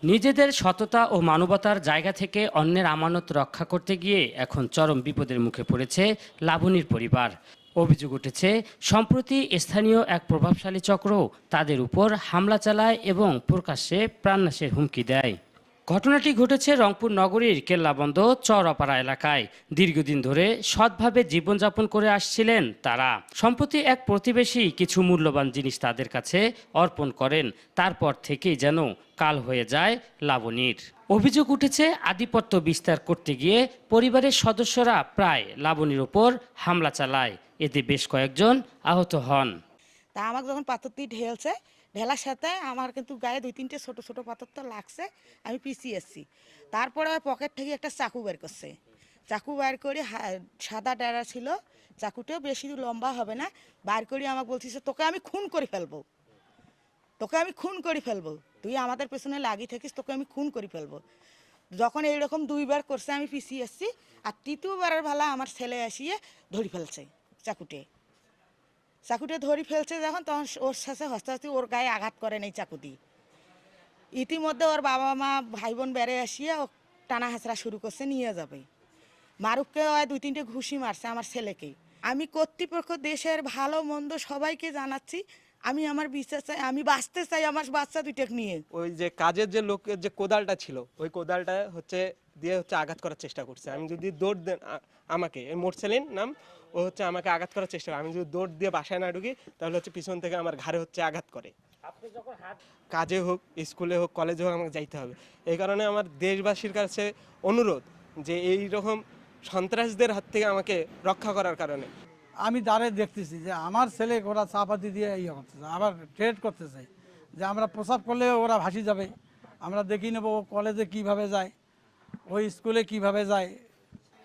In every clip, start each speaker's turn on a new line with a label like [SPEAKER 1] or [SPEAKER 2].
[SPEAKER 1] নিজেদের সততা ও মানবতার জায়গা থেকে অন্যের আমানত রক্ষা করতে গিয়ে এখন চরম বিপদের মুখে পড়েছে লাবণীর পরিবার। অভিযোগ উঠেছে সম্প্রতি স্থানীয় এক প্রভাবশালী চক্র তাদের উপর হামলা চালায় এবং প্রকাশ্যে প্রাণনাশের হুমকি দেয়। ঘটনাটি ঘটেছে রংপুর নগরীর কেল্লাবন্দ চরপাড়া এলাকায়। দীর্ঘদিন ধরে সৎভাবে জীবনযাপন করে আসছিলেন তারা। সম্প্রতি এক প্রতিবেশী কিছু মূল্যবান জিনিস তাদের কাছে অর্পণ করেন, তারপর থেকেই যেন কাল হয়ে যায় লাবণীর। অভিযোগ উঠেছে আধিপত্য বিস্তার করতে গিয়ে পরিবারের সদস্যরা প্রায় লাবণীর ওপর হামলা চালায়, এতে বেশ কয়েকজন আহত হন।
[SPEAKER 2] তা আমাকে যখন পাথর দিয়ে ঢেলছে, ঢেলার সাথে আমার কিন্তু গায়ে 2-3টে ছোট ছোট পাথর তো লাগছে, আমি পিছিয়ে এসেছি। তারপরে ওই পকেট থেকে একটা চাকু বের করছে, চাকু বের করে সাদা ডেরা ছিল, চাকুটাও বেশি লম্বা হবে না, বার করে আমাকে বলছিস তোকে আমি খুন করে ফেলবো, তোকে আমি খুন করে ফেলবো, তুই আমাদের পেছনে লাগিয়ে থাকিস, তোকে আমি খুন করে ফেলবো। যখন এইরকম 2বার করছে আমি পিছিয়ে এসেছি, আর 3য়বারের বেলা আমার ছেলে আসিয়ে ধরে ফেলছে চাকুটে ধরে ফেলছে যখন, তখন ওর সাথে হস্তে হস্তে ওর গায়ে আঘাত করেন এই চাকু দিয়ে। ইতিমধ্যে ওর বাবা মা ভাই বোন বেড়ে আসিয়ে ও টানা হাঁচড়া শুরু করছে, নিয়ে যাবে। মারুককে ওই 2-3টে ঘুষি মারছে আমার ছেলেকে। আমি কর্তৃপক্ষ, দেশের ভালো মন্দ সবাইকে জানাচ্ছি, আমি আমার বিচার চাই, আমি বাঁচতে চাই আমার বাচ্চা দুইটাকে নিয়ে।
[SPEAKER 3] ওই যে কাজের যে লোকের যে কোদালটা ছিল, ওই কোদালটা দিয়ে আঘাত করার চেষ্টা করছে। আমি যদি দৌড় দেন আমাকে, মোরসেলিন নাম, ও আমাকে আঘাত করার চেষ্টা করে। আমি যদি দৌড় দিয়ে বাসায় না ঢুকি তাহলে পিছন থেকে আমার ঘাড়ে আঘাত করে। কাজে হোক, স্কুলে হোক, কলেজে হোক, আমাকে যাইতে হবে। এই কারণে আমার দেশবাসীর কাছে অনুরোধ যে এই রকম সন্ত্রাসদের হাত থেকে আমাকে রক্ষা করার কারণে।
[SPEAKER 4] আমি দাঁড়িয়ে দেখতেছি যে আমার ছেলে ওরা চাপাতি দিয়ে ইয়ে করতেছে, আবার ট্রেড করতেছে যে আমরা প্রসাব করলে ওরা ভাসি যাবে, আমরা দেখি নেব ও কলেজে কিভাবে যায়, ওই স্কুলে কিভাবে যায়।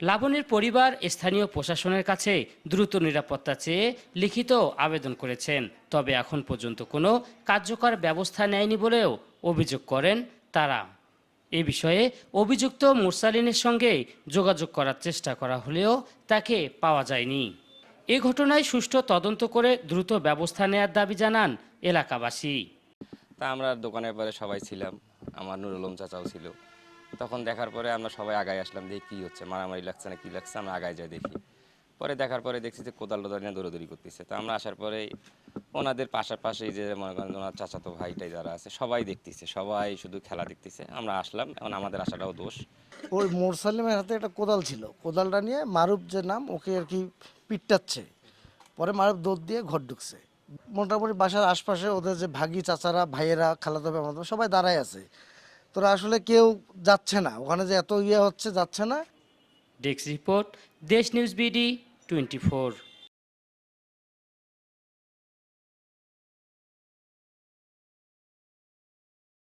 [SPEAKER 1] লাবণীর পরিবার স্থানীয় প্রশাসনের কাছে দ্রুত নিরাপত্তা চেয়ে লিখিত আবেদন করেছেন, তবে এখন পর্যন্ত কোনো কার্যকর ব্যবস্থা নেয়নি বলেও অভিযোগ করেন তারা। এ বিষয়ে অভিযুক্ত মুরসালিনের সঙ্গে যোগাযোগ করার চেষ্টা করা হলেও তাকে পাওয়া যায়নি। এ ঘটনায় সুষ্ঠু তদন্ত করে দ্রুত ব্যবস্থা নেয়ার দাবি জানান এলাকাবাসী।
[SPEAKER 5] তা আমরা দোকানের পরে সবাই ছিলাম, আমার নুরুল আলম চাচাও ছিল। তখন দেখার পরে আমরা সবাই আগায় আসলাম, দেখি কী হচ্ছে, মারামারি লাগছে না কী লাগছে, আমরা আগায় যাই দেখি। পরে দেখার পরে দেখছি যে কোদাল টোদাল নিয়ে দৌড়াদৌড়ি করতেছে। তো আমরা আসার পরে ওনাদের পাশাপাশি যে মনে করেন ওনার চাচাতো ভাইটাই যারা আছে সবাই দেখতেছে, সবাই শুধু খেলা দেখতেছে। আমরা আসলাম, এখন আমাদের আসাটাও দোষ।
[SPEAKER 6] ওই মোরসালিমের হাতে একটা কোদাল ছিল, কোদালটা নিয়ে মারুফ যে নাম ওকে আর কি পিটাচ্ছে। পরে মারুফ দৌড় দিয়ে ঘর ঢুকছে। মোটামুটি বাসার আশপাশে ওদের যে ভাগি চাচারা, ভাইয়েরা, খালাতো ভাই, মামাতো ভাই সবাই দাঁড়ায় আছে। তোরা আসলে কেউ যাচ্ছে না ওখানে, যে এত ইয়ে হচ্ছে যাচ্ছে না।
[SPEAKER 1] ডেস্ক রিপোর্ট, দেশ নিউজ বিডি 24।